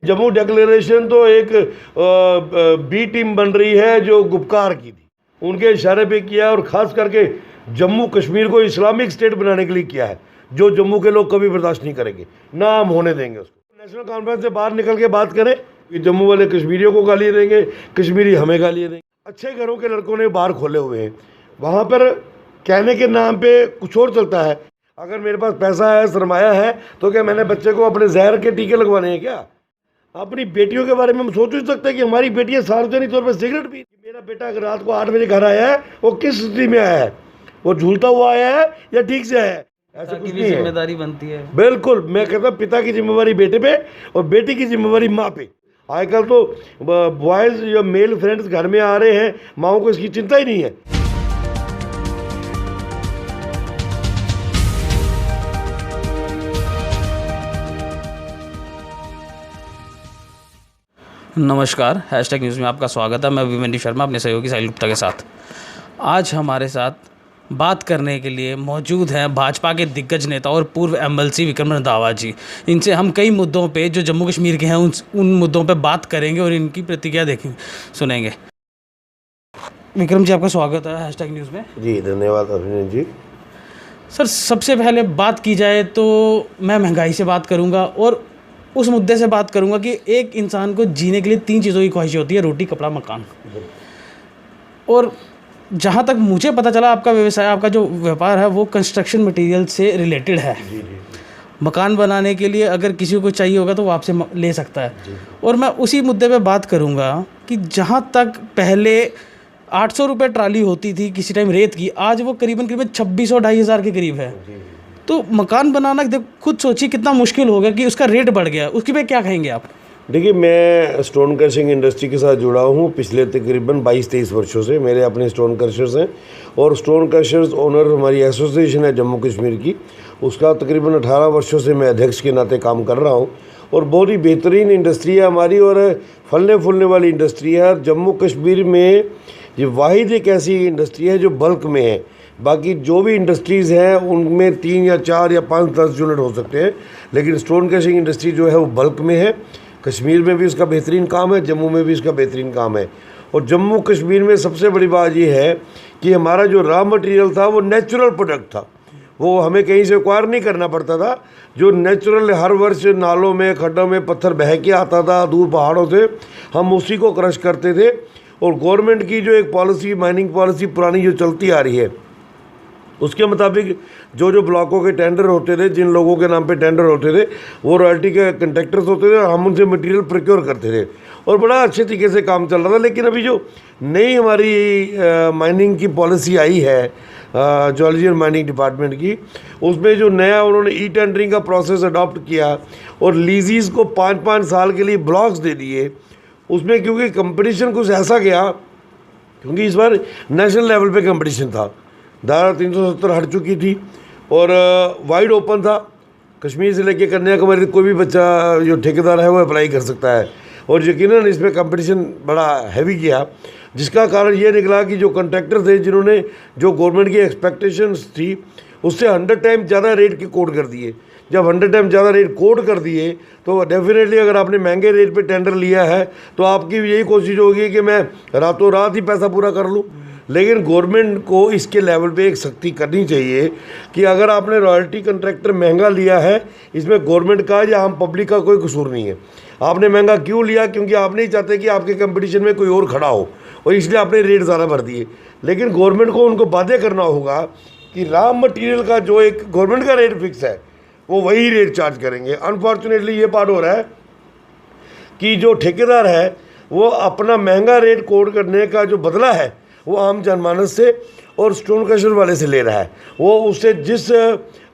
Jammu declaration तो एक B team बन रही है जो गुपकार की थी, उनके इशारे पे किया और ख़ास करके जम्मू कश्मीर को इस्लामिक स्टेट बनाने के लिए किया है, जो जम्मू के लोग कभी बर्दाश्त नहीं करेंगे, ना हम होने देंगे उसको। नेशनल कॉन्फ्रेंस से बाहर निकल के बात करें कि जम्मू वाले कश्मीरियों को गालियाँ देंगे, कश्मीरी हमें गालियाँ देंगे। अच्छे घरों के लड़कों ने बार खोले हुए हैं, वहाँ पर कहने के नाम पे कुछ और चलता है। अगर मेरे पास पैसा है, सरमाया है, तो क्या मैंने बच्चे को अपने जहर के टीके लगवाने हैं क्या? अपनी बेटियों के बारे में हम सोच नहीं सकते कि हमारी बेटियां सार्वजनिक तौर पर सिगरेट पी। मेरा बेटा अगर रात को 8 बजे घर आया है, वो किस स्थिति में आया है? वो झूलता हुआ आया है या ठीक से आया है? ऐसा कुछ नहीं है। जिम्मेदारी बनती है। बिल्कुल, मैं कहता हूँ पिता की जिम्मेवारी बेटे पे और बेटी की जिम्मेवारी माँ पे। आजकल तो बॉयज़ या मेल फ्रेंड्स घर में आ रहे हैं, माओं को इसकी चिंता ही नहीं है। नमस्कार, हैशटैग न्यूज़ में आपका स्वागत है। मैं अभिमन्यु शर्मा अपने सहयोगी साहिल गुप्ता के साथ। आज हमारे साथ बात करने के लिए मौजूद हैं भाजपा के दिग्गज नेता और पूर्व एमएलसी विक्रम रंधावा जी। इनसे हम कई मुद्दों पे जो जम्मू कश्मीर के हैं उन मुद्दों पे बात करेंगे और इनकी प्रतिक्रिया देखेंगे, सुनेंगे। विक्रम जी, आपका स्वागत है हैशटैग न्यूज़ में। जी धन्यवाद अभिनंदन जी। सर, सबसे पहले बात की जाए तो मैं महंगाई से बात करूँगा और उस मुद्दे से बात करूंगा कि एक इंसान को जीने के लिए 3 चीज़ों की ख्वाहिश होती है: रोटी, कपड़ा, मकान। और जहाँ तक मुझे पता चला, आपका व्यवसाय, आपका जो व्यापार है वो कंस्ट्रक्शन मटेरियल से रिलेटेड है। मकान बनाने के लिए अगर किसी को चाहिए होगा तो वो आपसे ले सकता है। और मैं उसी मुद्दे पे बात करूँगा कि जहाँ तक पहले 800 रुपये ट्राली होती थी किसी टाइम रेत की, आज वो करीबन 2600-2500 के करीब है। तो मकान बनाना खुद सोचिए कितना मुश्किल हो गया कि उसका रेट बढ़ गया। उसके पे क्या कहेंगे आप? देखिए, मैं स्टोन क्रशिंग इंडस्ट्री के साथ जुड़ा हूँ पिछले तकरीबन 22-23 वर्षों से। मेरे अपने स्टोन क्रशर्स हैं और स्टोन क्रशर्स ओनर हमारी एसोसिएशन है जम्मू कश्मीर की, उसका तकरीबन 18 वर्षों से मैं अध्यक्ष के नाते काम कर रहा हूँ। और बहुत ही बेहतरीन इंडस्ट्री है हमारी और फलने फूलने वाली इंडस्ट्री है। और जम्मू कश्मीर में ये वाहिद एक ऐसी इंडस्ट्री है जो बल्क में है। बाकी जो भी इंडस्ट्रीज़ हैं उनमें 3 या 4 या 5-10 यूनिट हो सकते हैं, लेकिन स्टोन क्रशिंग इंडस्ट्री जो है वो बल्क में है। कश्मीर में भी इसका बेहतरीन काम है, जम्मू में भी इसका बेहतरीन काम है। और जम्मू कश्मीर में सबसे बड़ी बात ये है कि हमारा जो रॉ मटेरियल था वो नेचुरल प्रोडक्ट था, वो हमें कहीं से एक्वायर नहीं करना पड़ता था। जो नेचुरल हर वर्ष नालों में, खड्डों में पत्थर बह के आता था दूर पहाड़ों से, हम उसी को क्रश करते थे। और गवर्नमेंट की जो एक पॉलिसी, माइनिंग पॉलिसी पुरानी जो चलती आ रही है, उसके मुताबिक जो ब्लॉकों के टेंडर होते थे, जिन लोगों के नाम पे टेंडर होते थे, वो रॉयल्टी के कंट्रैक्टर्स होते थे और हम उनसे मटेरियल प्रोक्योर करते थे और बड़ा अच्छे तरीके से काम चल रहा था। लेकिन अभी जो नई हमारी माइनिंग की पॉलिसी आई है ज्वेलरी एंड माइनिंग डिपार्टमेंट की, उसमें जो नया उन्होंने ई टेंडरिंग का प्रोसेस अडॉप्ट किया और लीजीज़ को 5-5 साल के लिए ब्लॉक्स दे दिए। उसमें क्योंकि कंपटीशन कुछ ऐसा गया, क्योंकि इस बार नेशनल लेवल पे कंपटीशन था, धारा 370 हट चुकी थी और वाइड ओपन था। कश्मीर से लेकर कन्याकुमारी कोई भी बच्चा जो ठेकेदार है वो अप्लाई कर सकता है। और यकीनन इसमें कंपटीशन बड़ा हैवी किया, जिसका कारण ये निकला कि जो कॉन्ट्रैक्टर थे, जिन्होंने जो गवर्नमेंट की एक्सपेक्टेशंस थी उससे 100 टाइम ज़्यादा रेट के कोट कर दिए। जब 100 टाइम ज़्यादा रेट कोट कर दिए तो डेफिनेटली अगर आपने महंगे रेट पे टेंडर लिया है तो आपकी यही कोशिश होगी कि मैं रातों रात ही पैसा पूरा कर लूँ। लेकिन गवर्नमेंट को इसके लेवल पे एक सख्ती करनी चाहिए कि अगर आपने रॉयल्टी कंट्रैक्टर महंगा लिया है, इसमें गवर्नमेंट का या आम पब्लिक का कोई कसूर नहीं है। आपने महंगा क्यों लिया? क्योंकि आप नहीं चाहते कि आपके कंपटीशन में कोई और खड़ा हो, और इसलिए आपने रेट ज़्यादा भर दिए। लेकिन गवर्नमेंट को उनको बाध्य करना होगा कि रॉ मटीरियल का जो एक गवर्नमेंट का रेट फिक्स है वो वही रेट चार्ज करेंगे। अनफॉर्चुनेटली ये पार्ट हो रहा है कि जो ठेकेदार है वो अपना महंगा रेट कोट करने का जो बदला है वो आम जनमानस से और स्टोन क्रशर वाले से ले रहा है। वो उससे जिस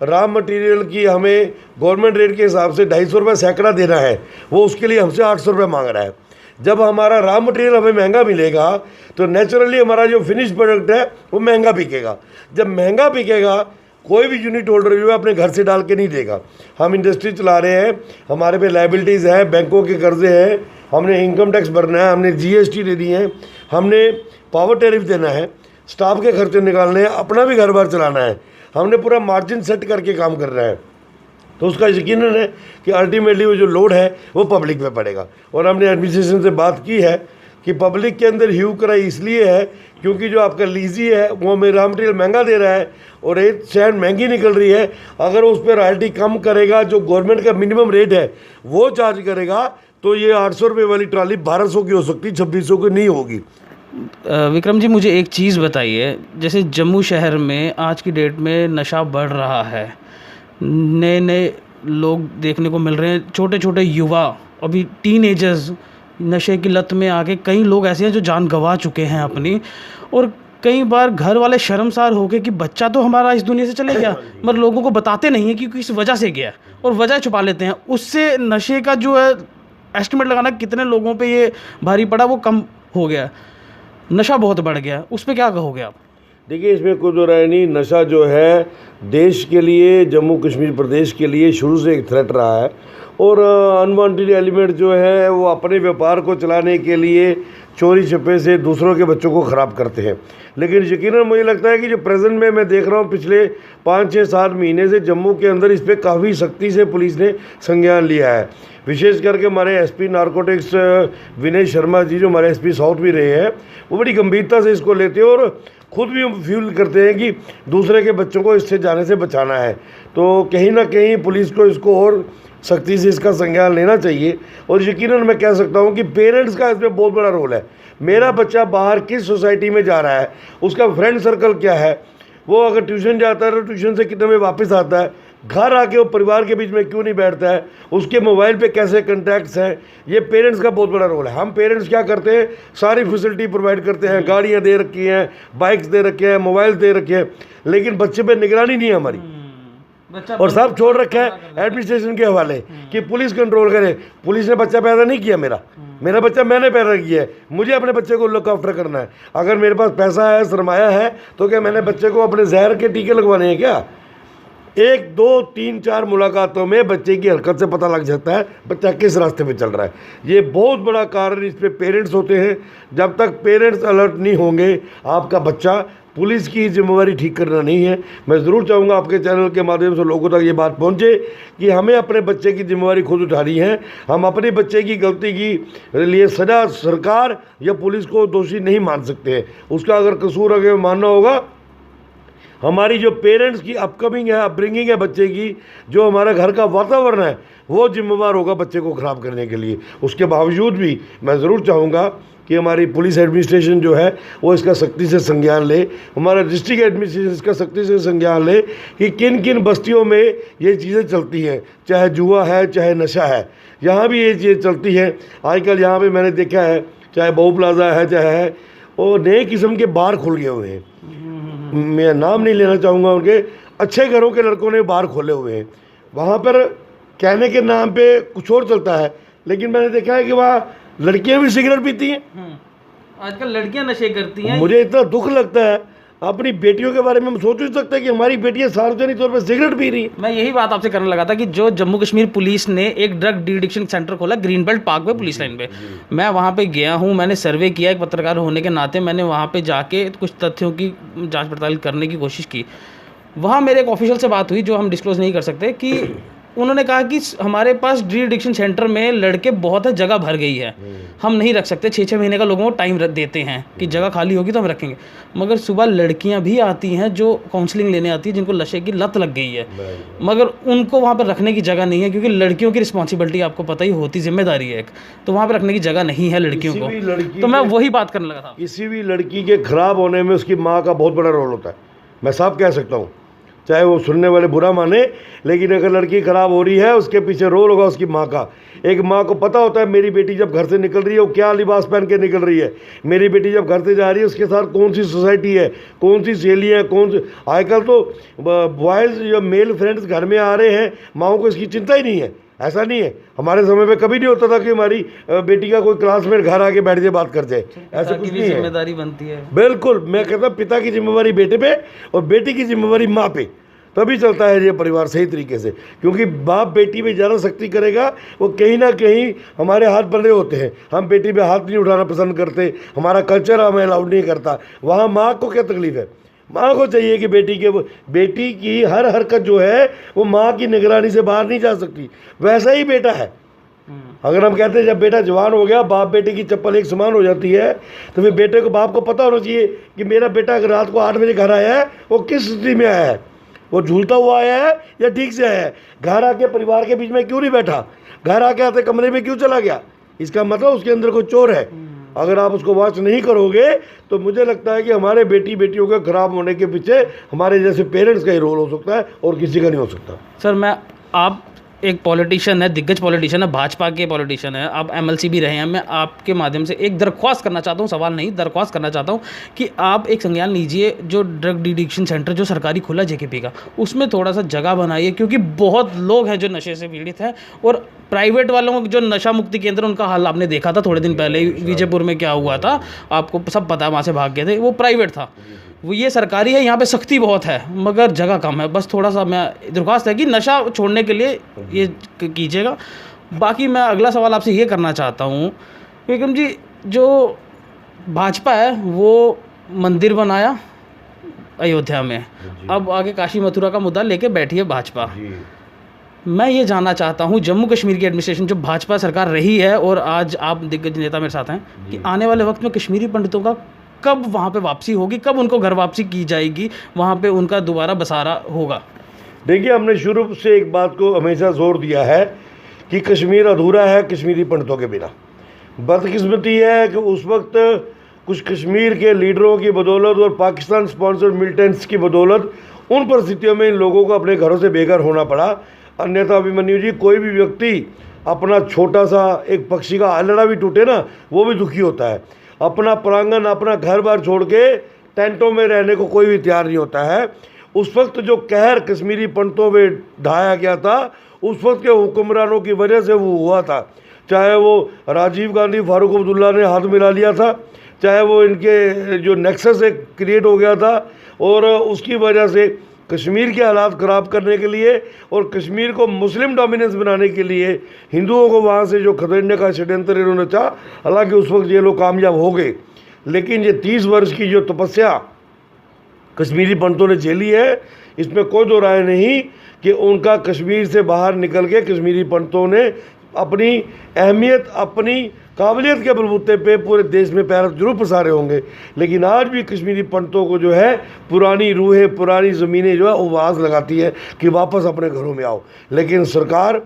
रॉ मटेरियल की हमें गवर्नमेंट रेट के हिसाब से 250 रुपये सैकड़ा देना है, वो उसके लिए हमसे 800 रुपये मांग रहा है। जब हमारा रॉ मटेरियल हमें महंगा मिलेगा तो नेचुरली हमारा जो फिनिश प्रोडक्ट है वो महंगा बिकेगा। जब महंगा बिकेगा, कोई भी यूनिट होल्डर जो है अपने घर से डाल के नहीं देगा। हम इंडस्ट्री चला रहे हैं, हमारे पे लाइबिलिटीज़ हैं, बैंकों के कर्जे हैं, हमने इनकम टैक्स भरना है, हमने जीएसटी देनी है, हमने पावर टैरिफ देना है, स्टाफ के खर्चे निकालने हैं, अपना भी घर बार चलाना है। हमने पूरा मार्जिन सेट करके काम करना है। तो उसका यकीनन है कि अल्टीमेटली वो जो लोड है वो पब्लिक पे पड़ेगा। और हमने एडमिनिस्ट्रेशन से बात की है कि पब्लिक के अंदर ह्यू कराई इसलिए है क्योंकि जो आपका लीजी है वो हमें रॉ मटेरियल महंगा दे रहा है और रेत शहर महंगी निकल रही है। अगर उस पर रॉयल्टी कम करेगा, जो गवर्नमेंट का मिनिमम रेट है वो चार्ज करेगा, तो ये 800 रुपये वाली ट्रॉली 1200 की हो सकती, 2600 की नहीं होगी। विक्रम जी, मुझे एक चीज़ बताइए, जैसे जम्मू शहर में आज की डेट में नशा बढ़ रहा है, नए नए लोग देखने को मिल रहे हैं, छोटे छोटे युवा, अभी टीनेजर्स नशे की लत में आके कई लोग ऐसे हैं जो जान गंवा चुके हैं अपनी, और कई बार घर वाले शर्मसार हो गए कि बच्चा तो हमारा इस दुनिया से चले गया, मगर लोगों को बताते नहीं है कि किस वजह से गया और वजह छुपा लेते हैं। उससे नशे का जो है एस्टिमेट लगाना कितने लोगों पे ये भारी पड़ा वो कम हो गया, नशा बहुत बढ़ गया, उस पर क्या कहोगे आप? देखिए, इसमें कोई दो राय नहीं, नशा जो है देश के लिए, जम्मू कश्मीर प्रदेश के लिए शुरू से एक थ्रेट रहा है और अनवांटेड एलिमेंट जो है वो अपने व्यापार को चलाने के लिए चोरी छुपे से दूसरों के बच्चों को ख़राब करते हैं। लेकिन यकीनन मुझे लगता है कि जो प्रेजेंट में मैं देख रहा हूँ पिछले 5-6-7 महीने से जम्मू के अंदर इस पर काफ़ी सख्ती से पुलिस ने संज्ञान लिया है। विशेष करके हमारे एसपी नारकोटिक्स विनय शर्मा जी, जो हमारे एसपी साउथ भी रहे हैं, वो बड़ी गंभीरता से इसको लेते हैं और खुद भी फील करते हैं कि दूसरे के बच्चों को इससे जाने से बचाना है। तो कहीं ना कहीं पुलिस को इसको और सख्ती से इसका संज्ञान लेना चाहिए। और यकीनन मैं कह सकता हूँ कि पेरेंट्स का इसमें बहुत बड़ा रोल है। मेरा बच्चा बाहर किस सोसाइटी में जा रहा है, उसका फ्रेंड सर्कल क्या है, वो अगर ट्यूशन जाता है तो ट्यूशन से कितने में वापस आता है, घर आके वो परिवार के बीच में क्यों नहीं बैठता है, उसके मोबाइल पे कैसे कॉन्टैक्ट्स हैं, ये पेरेंट्स का बहुत बड़ा रोल है। हम पेरेंट्स क्या करते हैं, सारी फैसिलिटी प्रोवाइड करते हैं, गाड़ियाँ दे रखी हैं, बाइक्स दे रखे हैं, मोबाइल दे रखे हैं, लेकिन बच्चे पे निगरानी नहीं है हमारी, और सब छोड़ रखा है एडमिनिस्ट्रेशन के हवाले कि पुलिस कंट्रोल करे। पुलिस ने बच्चा पैदा नहीं किया, मेरा बच्चा मैंने पैदा किया है, मुझे अपने बच्चे को लुक आफ्टर करना है। अगर मेरे पास पैसा है, सरमाया है, तो क्या मैंने बच्चे को अपने जहर के टीके लगवाने हैं क्या? 1, 2, 3, 4 मुलाकातों में बच्चे की हरकत से पता लग जाता है बच्चा किस रास्ते पे चल रहा है। ये बहुत बड़ा कारण इस पे पेरेंट्स होते हैं। जब तक पेरेंट्स अलर्ट नहीं होंगे, आपका बच्चा, पुलिस की जिम्मेवारी ठीक करना नहीं है। मैं ज़रूर चाहूँगा आपके चैनल के माध्यम से लोगों तक ये बात पहुँचे कि हमें अपने बच्चे की जिम्मेवारी खुद उठानी है। हम अपने बच्चे की गलती की लिए सजा सरकार या पुलिस को दोषी नहीं मान सकते हैं। उसका अगर कसूर अगर मानना होगा, हमारी जो पेरेंट्स की अपकमिंग है, अपब्रिंगिंग है बच्चे की, जो हमारा घर का वातावरण है, वो जिम्मेवार होगा बच्चे को ख़राब करने के लिए। उसके बावजूद भी मैं ज़रूर चाहूँगा कि हमारी पुलिस एडमिनिस्ट्रेशन जो है वो इसका सख्ती से संज्ञान ले, हमारा डिस्ट्रिक्ट एडमिनिस्ट्रेशन इसका सख्ती से संज्ञान ले कि किन किन बस्तियों में ये चीज़ें चलती हैं, चाहे जुआ है, चाहे नशा है, यहाँ भी ये चीज़ चलती है। आजकल यहाँ पे मैंने देखा है, चाहे बहु प्लाजा है, चाहे है, और नए किस्म के बार खुल गए हुए हैं। मैं नाम नहीं लेना चाहूँगा उनके, अच्छे घरों के लड़कों ने बार खोले हुए हैं। वहाँ पर कहने के नाम पे कुछ और चलता है, लेकिन मैंने देखा है कि वहाँ लड़कियाँ भी सिगरेट पीती हैं। आजकल लड़कियां नशे करती हैं। मुझे इतना दुख लगता है, अपनी बेटियों के बारे में हम सोच नहीं सकते कि हमारी बेटियां सार्वजनिक तौर पर सिगरेट पी रही हैं। मैं यही बात आपसे करने लगा था कि जो जम्मू कश्मीर पुलिस ने एक ड्रग डिडिक्शन सेंटर खोला ग्रीन बेल्ट पार्क पे, पुलिस लाइन पे, मैं वहाँ पे गया हूँ, मैंने सर्वे किया, एक पत्रकार होने के नाते मैंने वहाँ पे जाके कुछ तथ्यों की जांच पड़ताल करने की कोशिश की। वहाँ मेरे एक ऑफिशियल से बात हुई जो हम डिस्क्लोज नहीं कर सकते, कि उन्होंने कहा कि हमारे पास डी एडिक्शन सेंटर में लड़के बहुत है, जगह भर गई है, हम नहीं रख सकते, 6-6 महीने का लोगों को टाइम देते हैं कि जगह खाली होगी तो हम रखेंगे। मगर सुबह लड़कियां भी आती हैं जो काउंसलिंग लेने आती है, जिनको नशे की लत लग गई है, मगर उनको वहाँ पर रखने की जगह नहीं है, क्योंकि लड़कियों की रिस्पॉन्सिबिलिटी आपको पता ही होती, जिम्मेदारी है एक, तो वहाँ पर रखने की जगह नहीं है लड़कियों को। तो मैं वही बात करने लगा था। किसी भी लड़की के ख़राब होने में उसकी माँ का बहुत बड़ा रोल होता है, मैं साफ कह सकता हूँ, चाहे वो सुनने वाले बुरा माने, लेकिन अगर लड़की ख़राब हो रही है उसके पीछे रोल होगा उसकी माँ का। एक माँ को पता होता है मेरी बेटी जब घर से निकल रही है वो क्या लिबास पहन के निकल रही है, मेरी बेटी जब घर से जा रही है उसके साथ कौन सी सोसाइटी है, कौन सी सहेलियाँ हैं, कौन सी। आजकल तो बॉयज़ या मेल फ्रेंड्स घर में आ रहे हैं, माँओं को इसकी चिंता ही नहीं है। ऐसा नहीं है, हमारे समय में कभी नहीं होता था कि हमारी बेटी का कोई क्लासमेट घर आके बैठ जाए बात कर जाए, ऐसा कुछ नहीं है। जिम्मेदारी बनती है, बिल्कुल। मैं कहता हूँ पिता की जिम्मेवारी बेटे पे और बेटी की जिम्मेवारी माँ पे, तभी चलता है ये परिवार सही तरीके से। क्योंकि बाप बेटी पे ज़्यादा सख्ती करेगा, वो कहीं ना कहीं हमारे हाथ बंधे होते हैं, हम बेटी पे हाथ नहीं उठाना पसंद करते, हमारा कल्चर हमें अलाउड नहीं करता। वहाँ माँ को क्या तकलीफ़ है, माँ को चाहिए कि बेटी की हर हरकत जो है वो माँ की निगरानी से बाहर नहीं जा सकती। वैसा ही बेटा है। अगर हम कहते हैं जब बेटा जवान हो गया, बाप बेटे की चप्पल एक समान हो जाती है, तो फिर बेटे को बाप को पता होना चाहिए कि मेरा बेटा अगर रात को 8 बजे घर आया है वो किस स्थिति में आया है, वो झूलता हुआ आया है या ठीक से आया है, घर आके परिवार के बीच में क्यों नहीं बैठा, घर आके आते कमरे में क्यों चला गया। इसका मतलब उसके अंदर कोई चोर है। अगर आप उसको वॉच नहीं करोगे तो मुझे लगता है कि हमारे बेटियों के खराब होने के पीछे हमारे जैसे पेरेंट्स का ही रोल हो सकता है और किसी का नहीं हो सकता। सर आप एक पॉलिटिशियन है, दिग्गज पॉलिटिशियन है, भाजपा के पॉलिटिशियन है, आप एमएलसी भी रहे हैं। मैं आपके माध्यम से एक दरख्वास्त करना चाहता हूँ, सवाल नहीं दरख्वास्त करना चाहता हूँ कि आप एक संज्ञान लीजिए, जो ड्रग डिडिक्शन सेंटर जो सरकारी खुला जेकेपी का, उसमें थोड़ा सा जगह बनाइए, क्योंकि बहुत लोग हैं जो नशे से पीड़ित हैं। और प्राइवेट वालों को जो नशा मुक्ति केंद्र, उनका हाल आपने देखा था थोड़े दिन पहले ही विजयपुर में क्या हुआ था, आपको सब पता है, वहाँ से भाग गए थे, वो प्राइवेट था। वो ये सरकारी है, यहाँ पे सख्ती बहुत है मगर जगह कम है। बस थोड़ा सा मैं दरख्वास्त है कि नशा छोड़ने के लिए ये कीजिएगा। बाकी मैं अगला सवाल आपसे ये करना चाहता हूँ विक्रम जी, जो भाजपा है वो मंदिर बनाया अयोध्या में, अब आगे काशी मथुरा का मुद्दा लेके बैठी है भाजपा। मैं ये जानना चाहता हूँ, जम्मू कश्मीर की एडमिनिस्ट्रेशन जो भाजपा सरकार रही है और आज आप दिग्गज नेता मेरे साथ हैं, कि आने वाले वक्त में कश्मीरी पंडितों का कब वहाँ पे वापसी होगी, कब उनको घर वापसी की जाएगी, वहाँ पे उनका दोबारा बसारा होगा। देखिए, हमने शुरू से एक बात को हमेशा जोर दिया है कि कश्मीर अधूरा है कश्मीरी पंडितों के बिना। बदकिस्मती है कि उस वक्त कुछ कश्मीर के लीडरों की बदौलत और पाकिस्तान स्पॉन्सर्ड मिलिटेंट्स की बदौलत उन परिस्थितियों में इन लोगों को अपने घरों से बेघर होना पड़ा। अन्यथा अभिमन्यु जी, कोई भी व्यक्ति अपना छोटा सा एक पक्षी का आलड़ा भी टूटे ना, वो भी दुखी होता है। अपना प्रांगण, अपना घर बार छोड़ के टेंटों में रहने को कोई भी तैयार नहीं होता है। उस वक्त जो कहर कश्मीरी पंडितों में ढाया गया था, उस वक्त के हुक्मरानों की वजह से वो हुआ था। चाहे वो राजीव गांधी, फारूक अब्दुल्ला ने हाथ मिला लिया था, चाहे वो इनके जो नेक्सस एक क्रिएट हो गया था, और उसकी वजह से कश्मीर के हालात ख़राब करने के लिए और कश्मीर को मुस्लिम डोमिनेंस बनाने के लिए हिंदुओं को वहाँ से जो खदेड़ने का षड्यंत्र इन्होंने चाहा। हालांकि उस वक्त ये लोग कामयाब हो गए, लेकिन ये 30 वर्ष की जो तपस्या कश्मीरी पंडितों ने झेली है, इसमें कोई दो राय नहीं कि उनका कश्मीर से बाहर निकल के कश्मीरी पंडितों ने अपनी अहमियत, अपनी काबिलियत के बलबूते पे पूरे देश में पैर जरूर पसारे होंगे। लेकिन आज भी कश्मीरी पंडितों को जो है पुरानी रूहें, पुरानी ज़मीनें जो है आवाज़ लगाती है कि वापस अपने घरों में आओ। लेकिन सरकार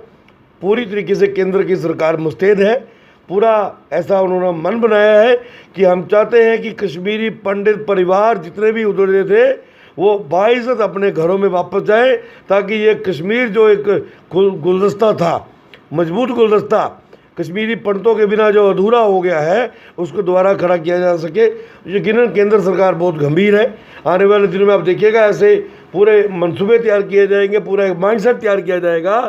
पूरी तरीके से, केंद्र की सरकार मुस्तैद है। पूरा ऐसा उन्होंने मन बनाया है कि हम चाहते हैं कि कश्मीरी पंडित परिवार जितने भी उधर थे वो बाइज़्ज़त अपने घरों में वापस जाए, ताकि ये कश्मीर जो एक गुलदस्ता था, मजबूत गुलदस्ता, कश्मीरी पंडितों के बिना जो अधूरा हो गया है, उसको दोबारा खड़ा किया जा सके। यकीनन केंद्र सरकार बहुत गंभीर है। आने वाले दिनों में आप देखिएगा ऐसे पूरे मंसूबे तैयार किए जाएंगे, पूरा एक माइंडसेट तैयार किया जाएगा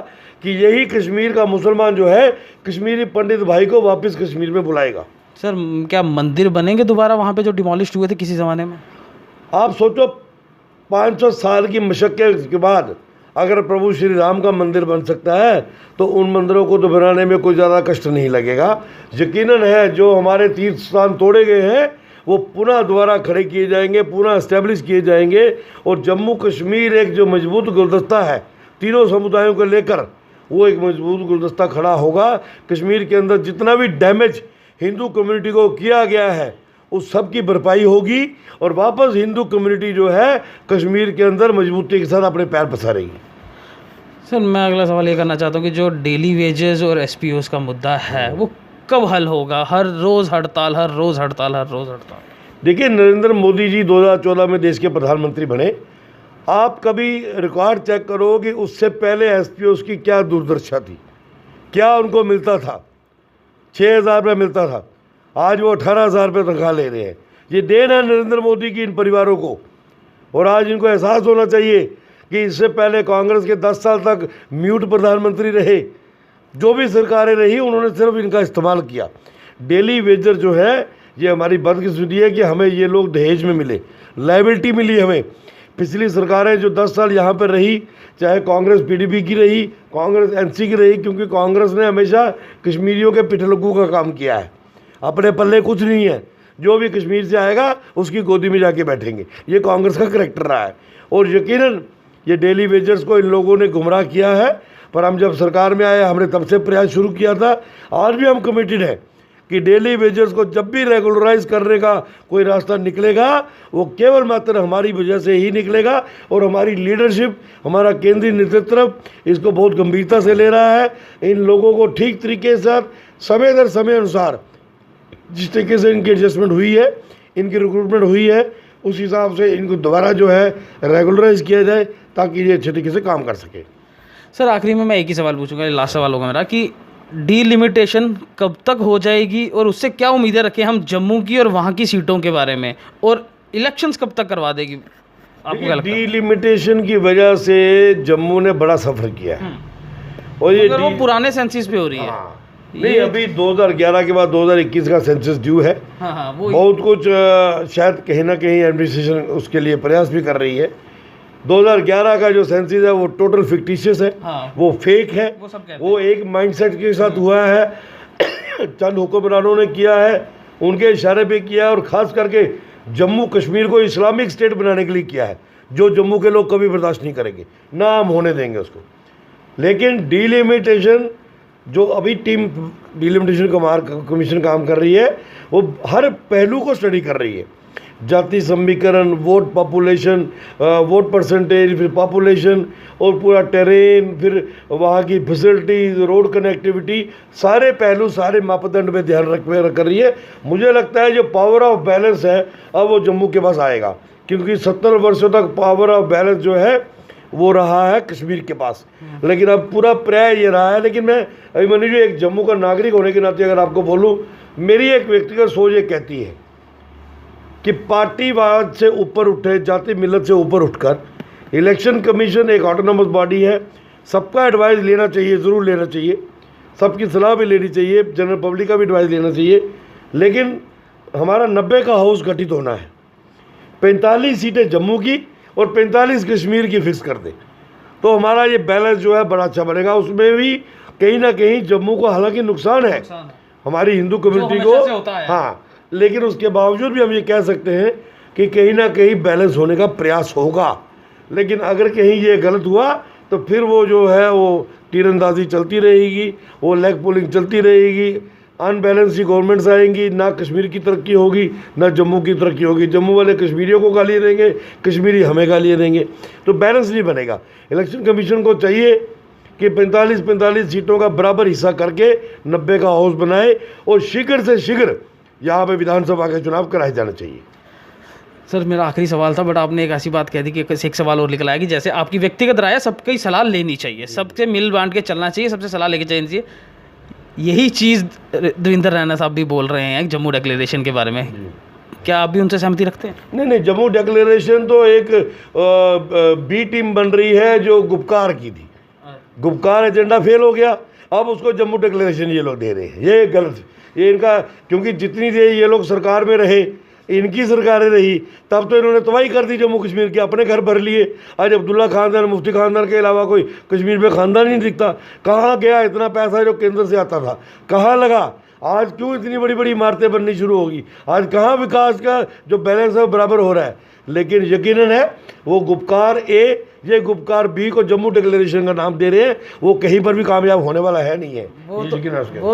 कि यही कश्मीर का मुसलमान जो है कश्मीरी पंडित भाई को वापस कश्मीर में बुलाएगा। सर, क्या मंदिर बनेंगे दोबारा वहाँ पे जो डिमोलिश हुए थे किसी ज़माने में? आप सोचो, 500 साल की मशक्क़त के बाद अगर प्रभु श्री राम का मंदिर बन सकता है तो उन मंदिरों को तो बनाने में कोई ज़्यादा कष्ट नहीं लगेगा। यकीनन है जो हमारे तीर्थ स्थान तोड़े गए हैं वो पुनः दोबारा खड़े किए जाएंगे, पुनः इस्टेब्लिश किए जाएंगे। और जम्मू कश्मीर एक जो मजबूत गुलदस्ता है तीनों समुदायों को लेकर, वो एक मजबूत गुलदस्ता खड़ा होगा। कश्मीर के अंदर जितना भी डैमेज हिंदू कम्युनिटी को किया गया है उस सब की भरपाई होगी और वापस हिंदू कम्युनिटी जो है कश्मीर के अंदर मजबूती के साथ अपने पैर पसारेगी। सर, मैं अगला सवाल ये करना चाहता हूँ कि जो डेली वेजेस और एसपीओस का मुद्दा है वो कब हल होगा? हर रोज़ हड़ताल, हर रोज़ हड़ताल, हर रोज़ हड़ताल। देखिए, नरेंद्र मोदी जी 2014 में देश के प्रधानमंत्री बने। आप कभी रिकॉर्ड चेक करो कि उससे पहले एसपीओस की क्या दुर्दशा थी, क्या उनको मिलता था? 6,000 रुपये मिलता था, आज वो 18,000 रुपये तनख्वाह ले रहे हैं। ये देन है नरेंद्र मोदी की इन परिवारों को। और आज इनको एहसास होना चाहिए कि इससे पहले कांग्रेस के 10 साल तक म्यूट प्रधानमंत्री रहे, जो भी सरकारें रही उन्होंने सिर्फ इनका इस्तेमाल किया। डेली वेजर जो है ये हमारी बदकिस्मती है कि हमें ये लोग दहेज में मिले, लायबिलिटी मिली हमें। पिछली सरकारें जो 10 साल यहाँ पर रही, चाहे कांग्रेस पीडीपी की रही, कांग्रेस एनसी की रही, क्योंकि कांग्रेस ने हमेशा कश्मीरियों के पिठलगू का काम किया है, अपने पल्ले कुछ नहीं है। जो भी कश्मीर से आएगा उसकी गोदी में जाके बैठेंगे। ये कांग्रेस का करैक्टर रहा है और यकीनन ये डेली वेजर्स को इन लोगों ने गुमराह किया है। पर हम जब सरकार में आए हमने तब से प्रयास शुरू किया था, आज भी हम कमिटेड हैं कि डेली वेजर्स को जब भी रेगुलराइज करने का कोई रास्ता निकलेगा वो केवल मात्र हमारी वजह से ही निकलेगा और हमारी लीडरशिप, हमारा केंद्रीय नेतृत्व इसको बहुत गंभीरता से ले रहा है। इन लोगों को ठीक तरीके से साथ समय दर समय अनुसार जिस तरीके से इनकी एडजस्टमेंट हुई है, इनकी रिक्रूटमेंट हुई है, उस हिसाब से इनको दोबारा जो है रेगुलराइज किया जाए ताकि ये अच्छे तरीके से काम कर सके। सर आखिरी में मैं एक ही सवाल पूछूंगा, लास्ट सवाल होगा मेरा, कि डीलिमिटेशन कब तक हो जाएगी और उससे क्या उम्मीदें रखें हम जम्मू की और वहाँ की सीटों के बारे में, और इलेक्शंस कब तक करवा देगी आपको क्या लगता है? डीलिमिटेशन की वजह से जम्मू ने बड़ा सफर किया है और ये वो पुराने सेंसिस पे हो रही है। हाँ, नहीं अभी 2011 के बाद 2021 का सेंसस ड्यू है। हाँ वो बहुत कुछ शायद कहीं ना कहीं एडमिनिस्ट्रेशन उसके लिए प्रयास भी कर रही है। 2011 का जो सेंसस है वो टोटल फिक्टिशियस है। हाँ, वो फेक है। वो सब कहते हैं। वो एक माइंडसेट के साथ हुआ है चंद हुक्मरानों ने किया है, उनके इशारे पे किया है और ख़ास करके जम्मू कश्मीर को इस्लामिक स्टेट बनाने के लिए किया है, जो जम्मू के लोग कभी बर्दाश्त नहीं करेंगे, ना हम होने देंगे उसको। लेकिन डीलिमिटेशन जो अभी टीम डीलिमिटेशन कमीशन काम कर रही है वो हर पहलू को स्टडी कर रही है, जाति समीकरण, वोट पॉपुलेशन, वोट परसेंटेज, फिर पॉपुलेशन और पूरा टेरेन, फिर वहाँ की फैसिलिटीज, रोड कनेक्टिविटी, सारे पहलू सारे मापदंड में ध्यान रख कर रही है। मुझे लगता है जो पावर ऑफ बैलेंस है अब वो जम्मू के पास आएगा, क्योंकि 70 वर्षों तक पावर ऑफ बैलेंस जो है वो रहा है कश्मीर के पास, लेकिन अब पूरा पर्याय ये रहा है। लेकिन मैं अभिमन्यु जी एक जम्मू का नागरिक होने के नाते अगर आपको बोलूँ, मेरी एक व्यक्तिगत सोच ये कहती है कि पार्टीवाद से ऊपर उठे, जाति मिलत से ऊपर उठकर इलेक्शन कमीशन एक ऑटोनोमस बॉडी है, सबका एडवाइस लेना चाहिए, ज़रूर लेना चाहिए, सबकी सलाह भी लेनी चाहिए, जनरल पब्लिक का भी एडवाइस लेना चाहिए। लेकिन हमारा 90 का हाउस गठित होना है, 45 सीटें जम्मू की और 45 कश्मीर की फिक्स कर दे तो हमारा ये बैलेंस जो है बड़ा अच्छा बनेगा। उसमें भी कहीं ना कहीं जम्मू को हालांकि नुकसान है हमारी हिंदू कम्युनिटी को, हाँ, लेकिन उसके बावजूद भी हम ये कह सकते हैं कि कहीं ना कहीं बैलेंस होने का प्रयास होगा। लेकिन अगर कहीं ये गलत हुआ तो फिर वो जो है वो तीरंदाजी चलती रहेगी, वो लेग पुलिंग चलती रहेगी, अनबैलेंस ही गवर्नमेंट्स आएंगी, ना कश्मीर की तरक्की होगी ना जम्मू की तरक्की होगी। जम्मू वाले कश्मीरियों को गालियाँ देंगे, कश्मीरी हमें गालियाँ देंगे, तो बैलेंस नहीं बनेगा। इलेक्शन कमीशन को चाहिए कि 45 सीटों का बराबर हिस्सा करके 90 का हाउस बनाए और शीघ्र से शीघ्र यहाँ पे विधानसभा के चुनाव कराए जाने चाहिए। सर मेरा आखिरी सवाल था, बट आपने एक ऐसी बात कह दी कि एक सवाल और निकल आया कि जैसे आपकी व्यक्तिगत राय है, सबकी सलाह लेनी चाहिए, सबसे मिल बांट के चलना चाहिए, सबसे सलाह लेके चलनी चाहिए। यही चीज़ देवेंद्र रैना साहब भी बोल रहे हैं जम्मू डिक्लेरेशन के बारे में, क्या आप भी उनसे सहमति रखते हैं? नहीं, जम्मू डिक्लेरेशन तो एक बी टीम बन रही है जो गुपकार की थी, गुपकार एजेंडा फेल हो गया, अब उसको जम्मू डिक्लेरेशन ये लोग दे रहे हैं। ये गलत, ये इनका, क्योंकि जितनी देर ये लोग सरकार में रहे, इनकी सरकारें रही, तब तो इन्होंने तबाही कर दी जम्मू कश्मीर की, अपने घर भर लिए। आज अब्दुल्ला खानदान, मुफ्ती खानदान के अलावा कोई कश्मीर में खानदान नहीं दिखता। कहाँ गया इतना पैसा जो केंद्र से आता था, कहाँ लगा? आज क्यों इतनी बड़ी बड़ी इमारतें बननी शुरू होगी? आज कहाँ विकास का जो बैलेंस है बराबर हो रहा है? लेकिन यकीनन है वो गुपकार ए, ये गुपकार बी को जम्मू डिक्लेरेशन का नाम दे रहे हैं, वो कहीं पर भी कामयाब होने वाला है नहीं है। वो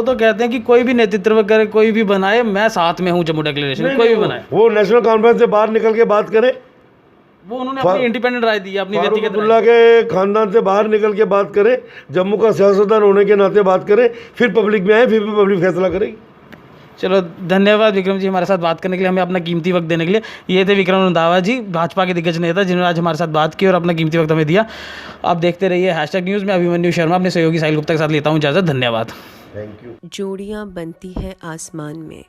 तो कहते हैं कि कोई भी नेतृत्व करे, कोई भी बनाए, मैं साथ में हूँ जम्मू डिक्लेरेशन, कोई भी बनाए। वो नेशनल कॉन्फ्रेंस से बाहर निकल के बात करे, वो उन्होंने अपनी इंडिपेंडेंट राय दी, अपनी व्यक्तिगत अब्दुल्ला के खानदान से बाहर निकल के बात करें, जम्मू का सियासतदान होने के नाते बात करें, फिर पब्लिक में आए, फिर भी पब्लिक फैसला करेगी। चलो धन्यवाद विक्रम जी हमारे साथ बात करने के लिए, हमें अपना कीमती वक्त देने के लिए। ये थे विक्रम रंधावा जी, भाजपा के दिग्गज नेता, जिन्होंने आज हमारे साथ बात की और अपना कीमती वक्त हमें दिया। आप देखते रहिए #न्यूज़ में। अभिमन्यु शर्मा अपने सहयोगी साहिल गुप्ता के साथ लेता हूँ इजाज़त। धन्यवाद। Thank you. जोड़ियाँ बनती हैं आसमान में,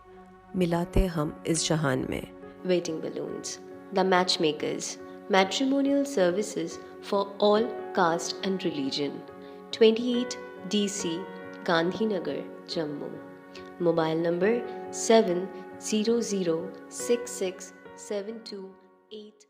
मिलाते हम इस जहान में। Wedding balloons, the matchmakers, matrimonial services for all caste and religion. 28 DC, Gandhinagar, Jammu. Mobile number 70066728.